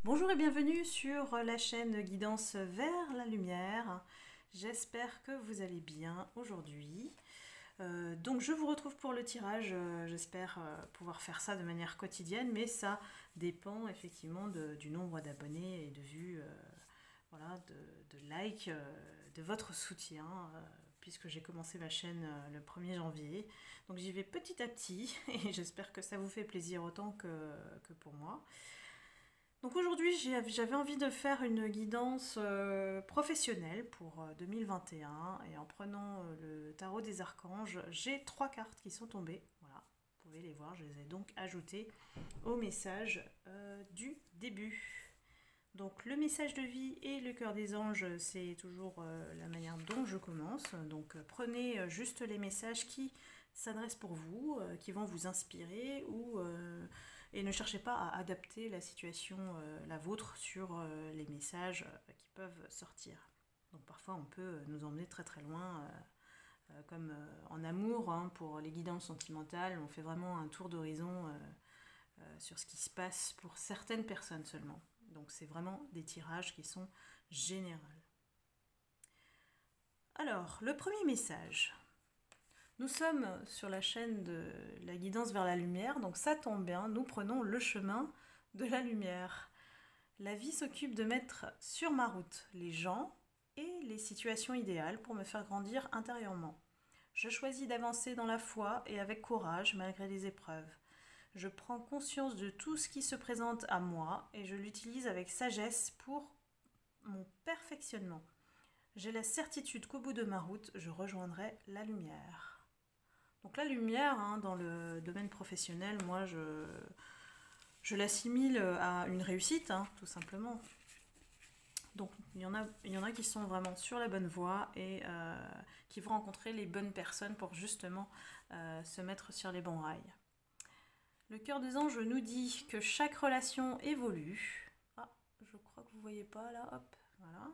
Bonjour et bienvenue sur la chaîne Guidance vers la lumière. J'espère que vous allez bien aujourd'hui. Donc je vous retrouve pour le tirage. J'espère pouvoir faire ça de manière quotidienne, mais ça dépend effectivement du nombre d'abonnés et de vues, voilà, de likes, de votre soutien, puisque j'ai commencé ma chaîne le 1er janvier. Donc j'y vais petit à petit et j'espère que ça vous fait plaisir autant que pour moi. Donc aujourd'hui, j'avais envie de faire une guidance professionnelle pour 2021 et en prenant le tarot des archanges, j'ai 3 cartes qui sont tombées. Voilà, vous pouvez les voir, je les ai donc ajoutées au message du début. Donc le message de vie et le cœur des anges, c'est toujours la manière dont je commence. Donc prenez juste les messages qui s'adressent pour vous, qui vont vous inspirer et ne cherchez pas à adapter la situation, la vôtre, sur les messages qui peuvent sortir. Donc parfois on peut nous emmener très très loin, comme en amour, hein, pour les guidances sentimentales, on fait vraiment un tour d'horizon sur ce qui se passe pour certaines personnes seulement. Donc c'est vraiment des tirages qui sont généraux. Alors, le premier message. Nous sommes sur la chaîne de la guidance vers la lumière, donc ça tombe bien, nous prenons le chemin de la lumière. La vie s'occupe de mettre sur ma route les gens et les situations idéales pour me faire grandir intérieurement. Je choisis d'avancer dans la foi et avec courage malgré les épreuves. Je prends conscience de tout ce qui se présente à moi et je l'utilise avec sagesse pour mon perfectionnement. J'ai la certitude qu'au bout de ma route, je rejoindrai la lumière. Donc la lumière, hein, dans le domaine professionnel, moi je l'assimile à une réussite, hein, tout simplement. Donc il y en a qui sont vraiment sur la bonne voie et qui vont rencontrer les bonnes personnes pour justement se mettre sur les bons rails. Le cœur des anges nous dit que chaque relation évolue. Ah, je crois que vous ne voyez pas là, hop, voilà.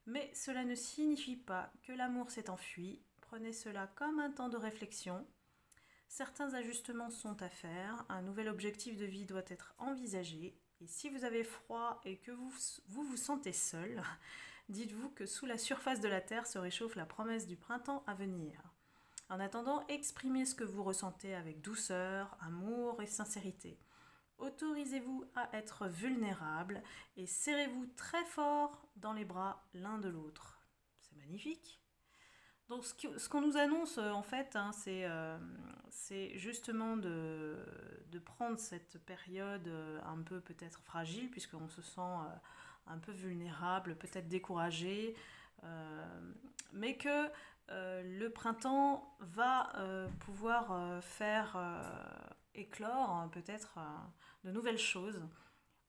Mais cela ne signifie pas que l'amour s'est enfui. Prenez cela comme un temps de réflexion. Certains ajustements sont à faire, un nouvel objectif de vie doit être envisagé. Et si vous avez froid et que vous sentez seul, dites-vous que sous la surface de la terre se réchauffe la promesse du printemps à venir. En attendant, exprimez ce que vous ressentez avec douceur, amour et sincérité. Autorisez-vous à être vulnérable et serrez-vous très fort dans les bras l'un de l'autre. C'est magnifique. Donc ce qu'on nous annonce en fait, hein, c'est justement de prendre cette période un peu peut-être fragile, puisqu'on se sent un peu vulnérable, peut-être découragé, mais que le printemps va pouvoir faire éclore peut-être de nouvelles choses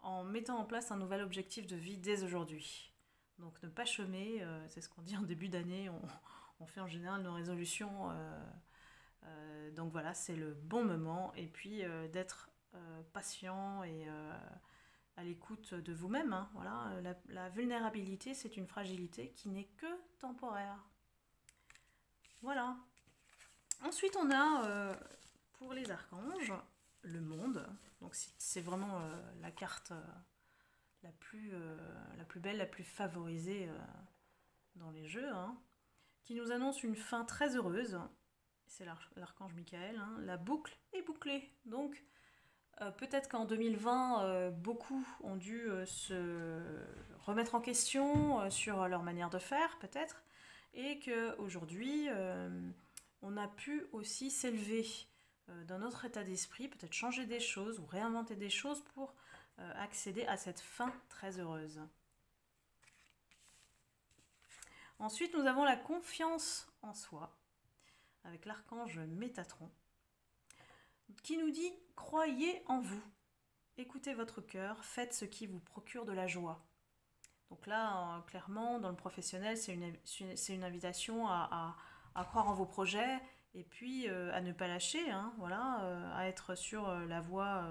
en mettant en place un nouvel objectif de vie dès aujourd'hui. Donc ne pas chômer, c'est ce qu'on dit en début d'année, on fait en général nos résolutions, donc voilà, c'est le bon moment, et puis d'être patient et à l'écoute de vous-même, hein, voilà, la vulnérabilité, c'est une fragilité qui n'est que temporaire. Voilà. Ensuite, on a pour les archanges le monde. Donc c'est vraiment la carte la plus belle, la plus favorisée dans les jeux, hein, qui nous annonce une fin très heureuse. C'est l'archange Michael, hein. La boucle est bouclée. Donc peut-être qu'en 2020, beaucoup ont dû se remettre en question sur leur manière de faire, peut-être, et qu'aujourd'hui, on a pu aussi s'élever dans notre état d'esprit, peut-être changer des choses ou réinventer des choses pour accéder à cette fin très heureuse. Ensuite, nous avons la confiance en soi, avec l'archange Métatron, qui nous dit « Croyez en vous, écoutez votre cœur, faites ce qui vous procure de la joie ». Donc là, clairement, dans le professionnel, c'est une invitation à croire en vos projets et puis à ne pas lâcher, hein, voilà, à être sur la voie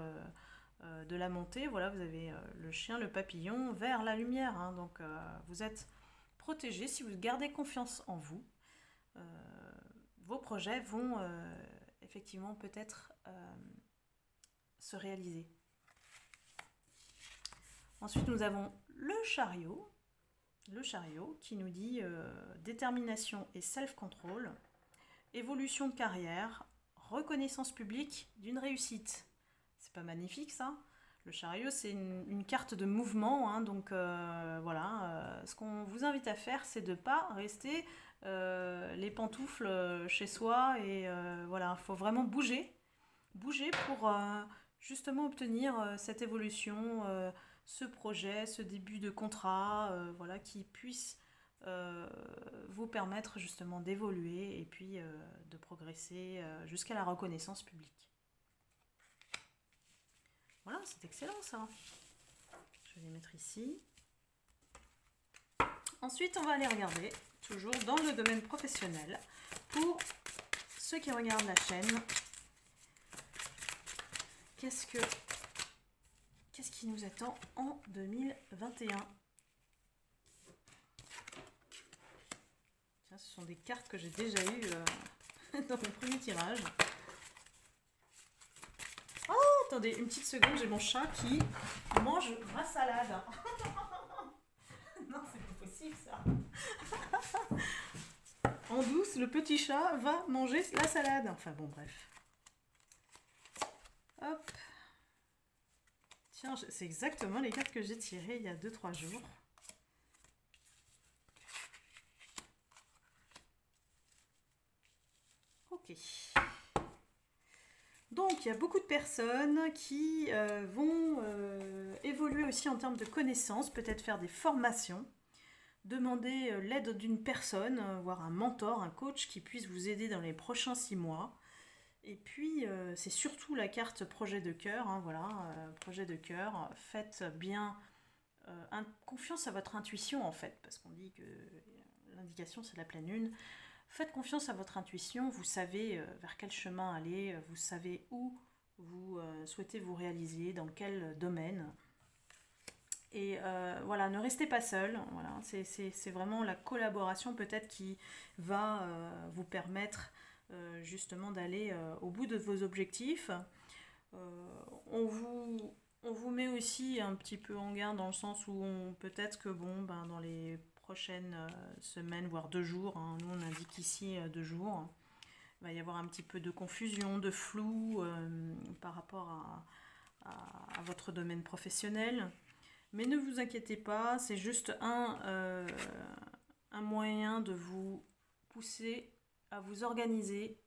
de la montée. Voilà, vous avez le chien, le papillon vers la lumière, hein, donc vous êtes protégé si vous gardez confiance en vous. Vos projets vont effectivement peut-être se réaliser. Ensuite, nous avons le chariot qui nous dit détermination et self-control, évolution de carrière, reconnaissance publique d'une réussite. C'est pas magnifique ça? Le chariot, c'est une carte de mouvement, hein, donc voilà. Ce qu'on vous invite à faire, c'est de ne pas rester les pantoufles chez soi. Et voilà, il faut vraiment bouger pour justement obtenir cette évolution, ce projet, ce début de contrat, voilà, qui puisse vous permettre justement d'évoluer et puis de progresser jusqu'à la reconnaissance publique. Voilà, c'est excellent ça. Je vais les mettre ici. Ensuite, on va aller regarder, toujours dans le domaine professionnel, pour ceux qui regardent la chaîne. Qu'est-ce qui nous attend en 2021? Tiens, ce sont des cartes que j'ai déjà eues dans mon premier tirage. Attendez, une petite seconde, j'ai mon chat qui mange ma salade. Non, c'est pas possible ça. En douce, le petit chat va manger la salade. Enfin bon, bref. Hop. Tiens, c'est exactement les cartes que j'ai tirées il y a 2-3 jours. Ok. Donc, il y a beaucoup de personnes qui vont évoluer aussi en termes de connaissances, peut-être faire des formations, demander l'aide d'une personne, voire un mentor, un coach qui puisse vous aider dans les prochains 6 mois. Et puis, c'est surtout la carte projet de cœur, hein, voilà, projet de cœur. Faites bien confiance à votre intuition, en fait, parce qu'on dit que l'indication, c'est la pleine lune. Faites confiance à votre intuition, vous savez vers quel chemin aller, vous savez où vous souhaitez vous réaliser, dans quel domaine. Et voilà, ne restez pas seul, voilà, c'est vraiment la collaboration peut-être qui va vous permettre justement d'aller au bout de vos objectifs. On vous met aussi un petit peu en garde dans le sens où peut-être que dans les prochaines semaines, voire 2 jours, hein, nous on indique ici 2 jours, il va y avoir un petit peu de confusion, de flou par rapport à votre domaine professionnel. Mais ne vous inquiétez pas, c'est juste un moyen de vous pousser à vous organiser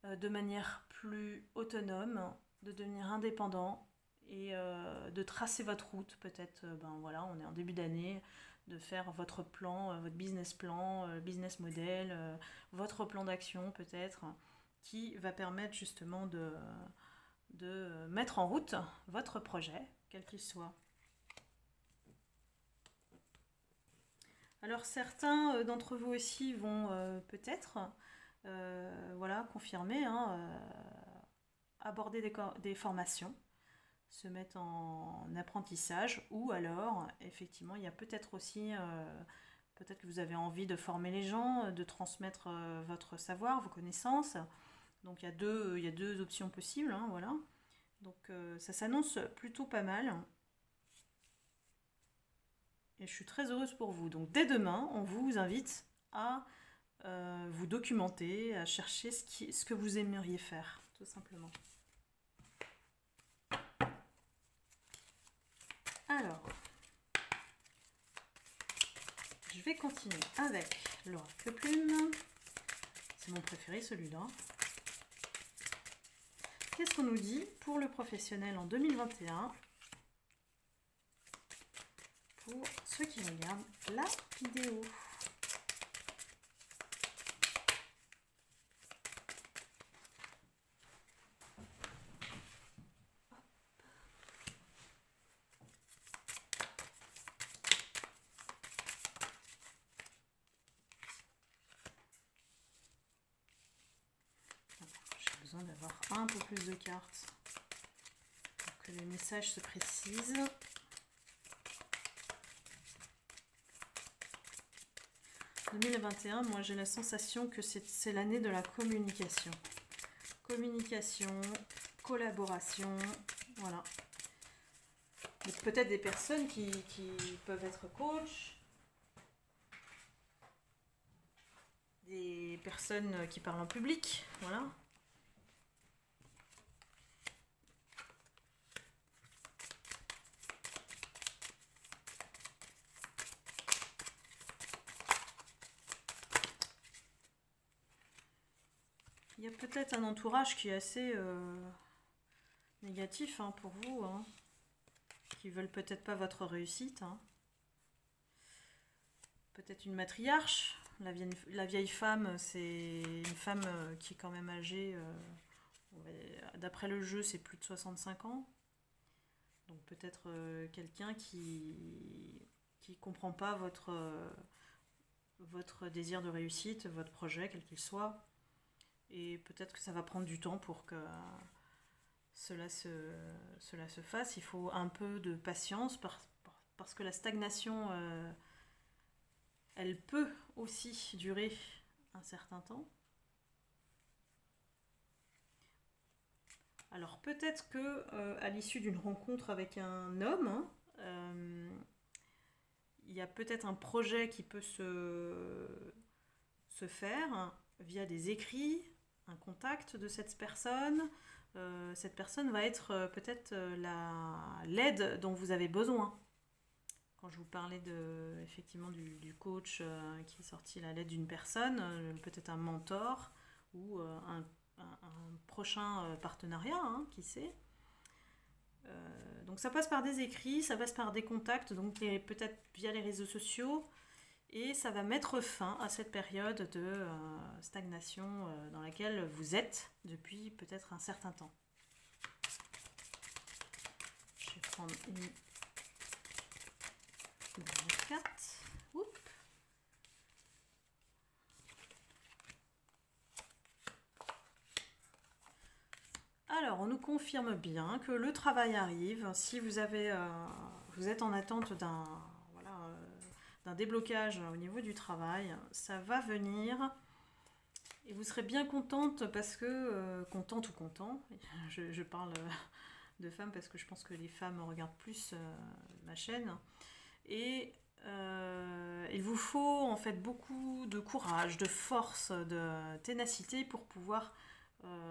de manière plus autonome, de devenir indépendant et de tracer votre route. Peut-être, voilà, on est en début d'année, de faire votre plan, votre business plan, business model, votre plan d'action peut-être, qui va permettre justement de mettre en route votre projet, quel qu'il soit. Alors certains d'entre vous aussi vont peut-être voilà, confirmer, hein, aborder des formations, se mettre en apprentissage, ou alors effectivement il y a peut-être aussi peut-être que vous avez envie de former les gens, de transmettre votre savoir, vos connaissances. Donc il y a deux options possibles, hein, voilà. Donc ça s'annonce plutôt pas mal. Et je suis très heureuse pour vous. Donc dès demain, on vous invite à vous documenter, à chercher ce que vous aimeriez faire, tout simplement. Alors, je vais continuer avec l'oracle plume. C'est mon préféré, celui-là. Qu'est-ce qu'on nous dit pour le professionnel en 2021 ? Pour ceux qui regardent la vidéo. J'ai besoin d'avoir un peu plus de cartes pour que le message se précise. 2021, moi j'ai la sensation que c'est l'année de la communication. Communication, collaboration, voilà. peut-être des personnes qui peuvent être coach, des personnes qui parlent en public, voilà. Il y a peut-être un entourage qui est assez négatif hein, pour vous, hein, qui veulent peut-être pas votre réussite. Hein. Peut-être une matriarche. La vieille femme, c'est une femme qui est quand même âgée. D'après le jeu, c'est plus de 65 ans. Donc peut-être quelqu'un qui comprend pas votre désir de réussite, votre projet, quel qu'il soit. Et peut-être que ça va prendre du temps pour que cela se fasse. Il faut un peu de patience parce que la stagnation, elle peut aussi durer un certain temps. Alors peut-être que à l'issue d'une rencontre avec un homme, hein, il y a peut-être un projet qui peut se faire via des écrits, un contact de cette personne. Cette personne va être peut-être l'aide dont vous avez besoin. Quand je vous parlais effectivement du coach qui est sorti à l'aide d'une personne, peut-être un mentor ou un prochain partenariat, hein, qui sait. Donc ça passe par des écrits, ça passe par des contacts, donc peut-être via les réseaux sociaux, et ça va mettre fin à cette période de stagnation dans laquelle vous êtes depuis peut-être un certain temps. Je vais prendre une 4. Oups. Alors, on nous confirme bien que le travail arrive. Si vous êtes en attente d'un déblocage au niveau du travail, ça va venir. Et vous serez bien contente parce que, contente ou content, je parle de femmes parce que je pense que les femmes regardent plus ma chaîne. Et il vous faut en fait beaucoup de courage, de force, de ténacité pour pouvoir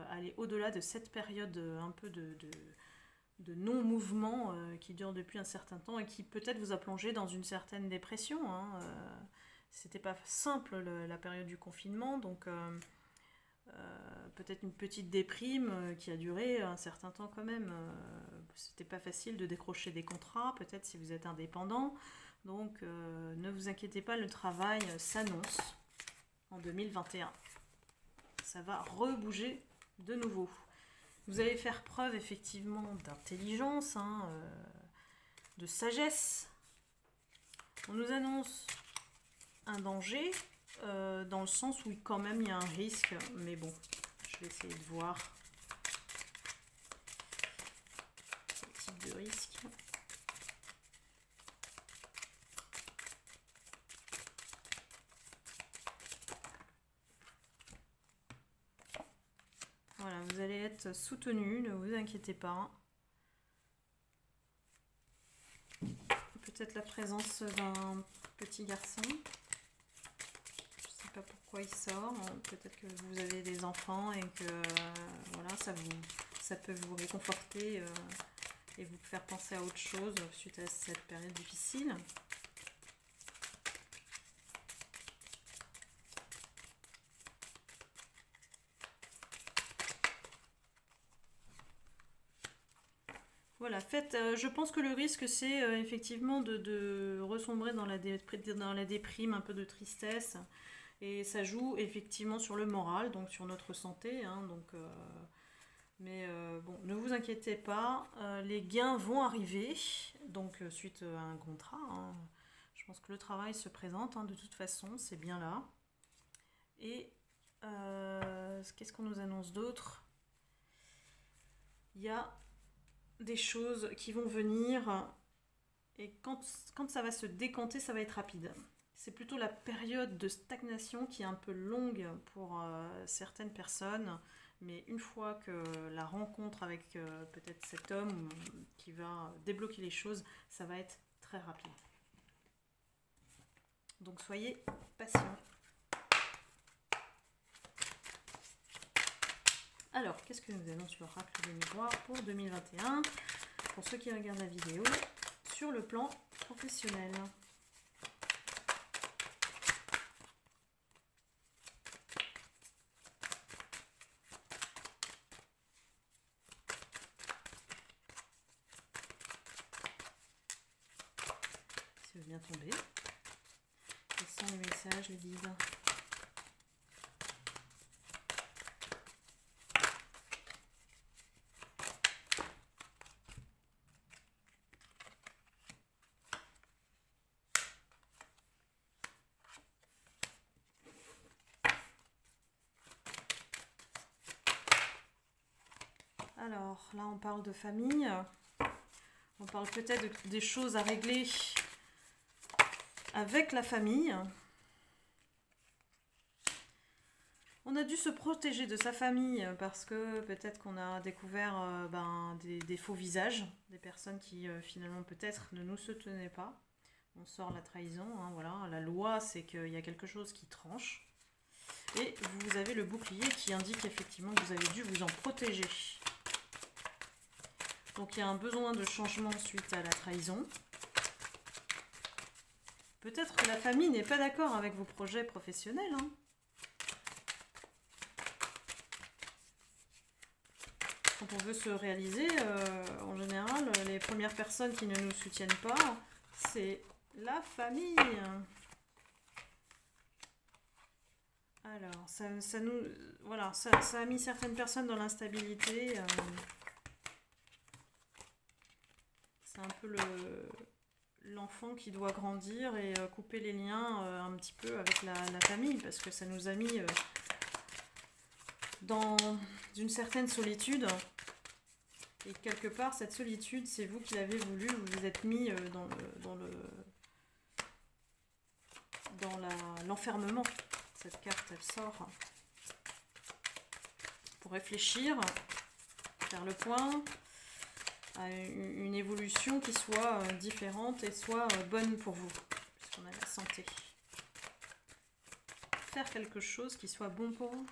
aller au-delà de cette période un peu de non-mouvement qui dure depuis un certain temps et qui peut-être vous a plongé dans une certaine dépression. Hein. C'était pas simple la période du confinement, donc peut-être une petite déprime qui a duré un certain temps quand même. C'était pas facile de décrocher des contrats, peut-être si vous êtes indépendant. Donc ne vous inquiétez pas, le travail s'annonce en 2021. Ça va rebouger de nouveau. Vous allez faire preuve effectivement d'intelligence, hein, de sagesse. On nous annonce un danger, dans le sens où quand même il y a un risque, mais bon, je vais essayer de voir quel type de risque. Voilà, vous allez être soutenu, ne vous inquiétez pas. Peut-être la présence d'un petit garçon. Je ne sais pas pourquoi il sort. Peut-être que vous avez des enfants et que voilà, ça peut vous réconforter et vous faire penser à autre chose suite à cette période difficile. Voilà, je pense que le risque, c'est effectivement de ressombrer dans la déprime, un peu de tristesse. Et ça joue effectivement sur le moral, donc sur notre santé. Hein, mais bon, ne vous inquiétez pas, les gains vont arriver, donc suite à un contrat. Hein, je pense que le travail se présente, hein, de toute façon, c'est bien là. Et qu'est-ce qu'on nous annonce d'autre? Il y a des choses qui vont venir et quand ça va se décanter, ça va être rapide. C'est plutôt la période de stagnation qui est un peu longue pour certaines personnes Mais une fois que la rencontre avec peut-être cet homme qui va débloquer les choses, ça va être très rapide. Donc soyez patients. Alors, qu'est-ce que nous avons sur l'oracle des miroirs pour 2021 ? Pour ceux qui regardent la vidéo, sur le plan professionnel. Si vous bien tomber. Quels sont les messages, les guides ? Alors, là, on parle de famille. On parle peut-être des choses à régler avec la famille. On a dû se protéger de sa famille parce que peut-être qu'on a découvert des faux visages, des personnes qui finalement peut-être ne nous soutenaient pas. On sort la trahison, hein, voilà. La loi, c'est qu'il y a quelque chose qui tranche. Et vous avez le bouclier qui indique effectivement que vous avez dû vous en protéger. Donc il y a un besoin de changement suite à la trahison. Peut-être que la famille n'est pas d'accord avec vos projets professionnels. Hein. Quand on veut se réaliser, en général, les premières personnes qui ne nous soutiennent pas, c'est la famille. Alors, ça a mis certaines personnes dans l'instabilité. C'est un peu l'enfant qui doit grandir et couper les liens un petit peu avec la famille, parce que ça nous a mis dans une certaine solitude. Et quelque part, cette solitude, c'est vous qui l'avez voulu, vous vous êtes mis dans l'enfermement. Cette carte, elle sort pour réfléchir, faire le point, à une évolution qui soit différente et soit bonne pour vous, puisqu'on a la santé. Faire quelque chose qui soit bon pour vous.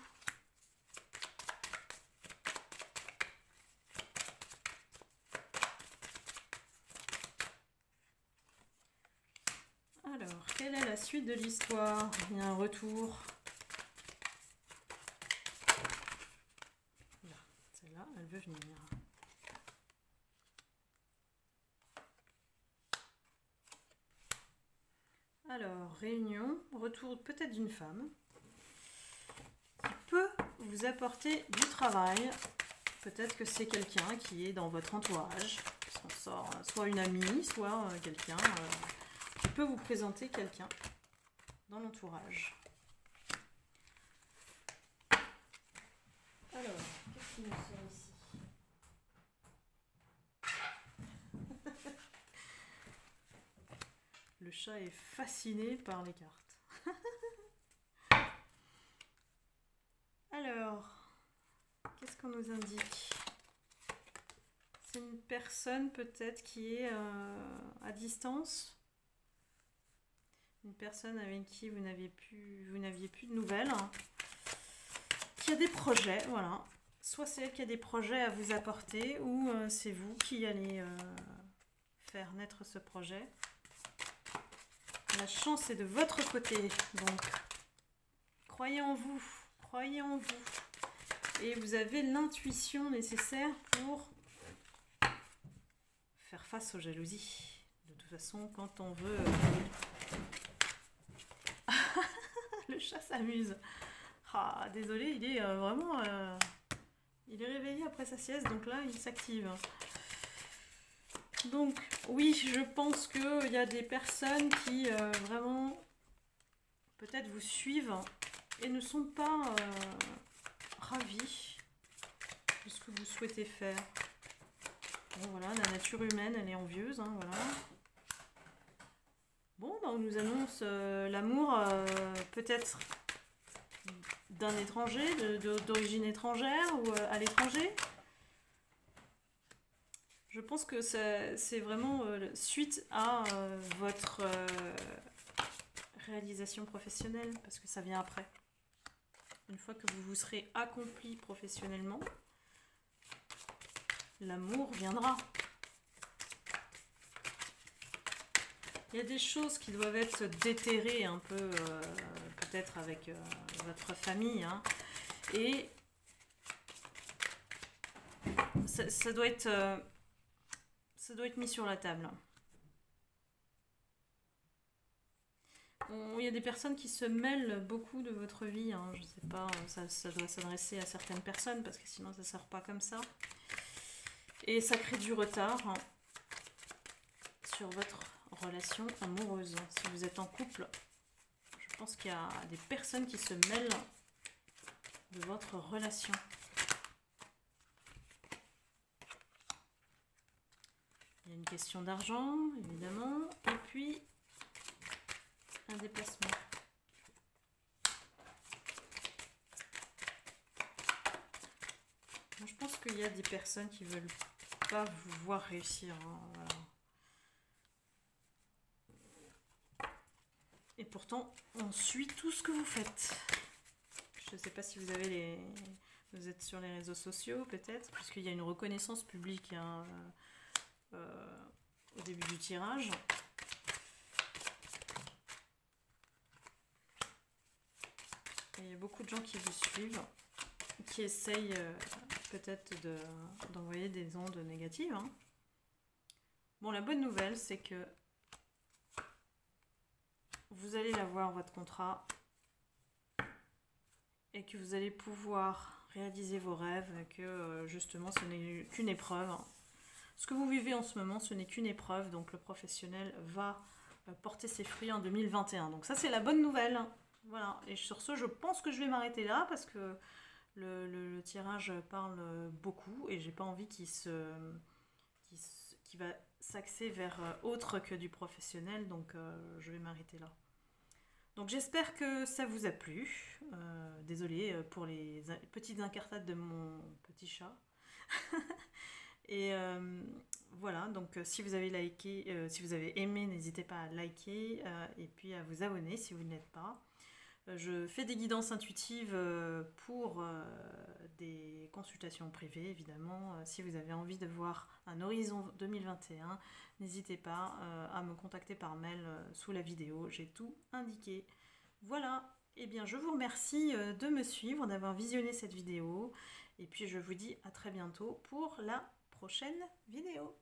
Alors, quelle est la suite de l'histoire? Il y a un retour. Là, celle-là, elle veut venir. Alors, réunion, retour peut-être d'une femme qui peut vous apporter du travail. Peut-être que c'est quelqu'un qui est dans votre entourage. On sort soit une amie, soit quelqu'un qui peut vous présenter quelqu'un dans l'entourage. Alors, qu'est-ce qui nous sort ici? Le chat est fasciné par les cartes. Alors, qu'est-ce qu'on nous indique? C'est une personne peut-être qui est à distance. Une personne avec qui vous n'aviez plus de nouvelles. Qui a des projets, voilà. Soit c'est elle qui a des projets à vous apporter, ou c'est vous qui allez faire naître ce projet. La chance est de votre côté, donc croyez en vous, croyez en vous. Et vous avez l'intuition nécessaire pour faire face aux jalousies. De toute façon, quand on veut... Le chat s'amuse. Ah, désolé, il est vraiment... il est réveillé après sa sieste, donc là, il s'active. Donc, oui, je pense qu'il y a des personnes qui vraiment, peut-être vous suivent et ne sont pas ravis de ce que vous souhaitez faire. Bon, voilà, la nature humaine, elle est envieuse, hein, voilà. Bon, bah, on nous annonce l'amour peut-être d'un étranger, d'origine étrangère ou à l'étranger. Je pense que c'est vraiment suite à votre réalisation professionnelle, parce que ça vient après. Une fois que vous vous serez accompli professionnellement, l'amour viendra. Il y a des choses qui doivent être déterrées un peu, peut-être avec votre famille, hein, et ça doit être mis sur la table. Il y a des personnes qui se mêlent beaucoup de votre vie, hein, je sais pas, ça doit s'adresser à certaines personnes parce que sinon ça ne sort pas comme ça. Et ça crée du retard, hein, sur votre relation amoureuse. Si vous êtes en couple, je pense qu'il y a des personnes qui se mêlent de votre relation. Il y a une question d'argent, évidemment, et puis un déplacement. Moi, je pense qu'il y a des personnes qui veulent pas vous voir réussir, hein, voilà. Et pourtant, on suit tout ce que vous faites. Je ne sais pas si vous avez vous êtes sur les réseaux sociaux, peut-être, puisqu'il y a une reconnaissance publique, hein, au début du tirage. Et il y a beaucoup de gens qui vous suivent, qui essayent peut-être d'envoyer des ondes négatives, hein. Bon, la bonne nouvelle, c'est que vous allez avoir votre contrat et que vous allez pouvoir réaliser vos rêves, et que justement ce n'est qu'une épreuve. Ce que vous vivez en ce moment, ce n'est qu'une épreuve, donc le professionnel va porter ses fruits en 2021. Donc ça, c'est la bonne nouvelle. Voilà, et sur ce, je pense que je vais m'arrêter là parce que le tirage parle beaucoup et j'ai pas envie qu'il va s'axer vers autre que du professionnel, donc je vais m'arrêter là. Donc j'espère que ça vous a plu. Désolée pour les petites incartades de mon petit chat. Et voilà, donc si vous avez liké, si vous avez aimé, n'hésitez pas à liker et puis à vous abonner si vous ne l'êtes pas. Je fais des guidances intuitives pour des consultations privées, évidemment. Si vous avez envie de voir un horizon 2021, n'hésitez pas à me contacter par mail sous la vidéo. J'ai tout indiqué. Voilà, eh bien je vous remercie de me suivre, d'avoir visionné cette vidéo. Et puis je vous dis à très bientôt pour la prochaine vidéo.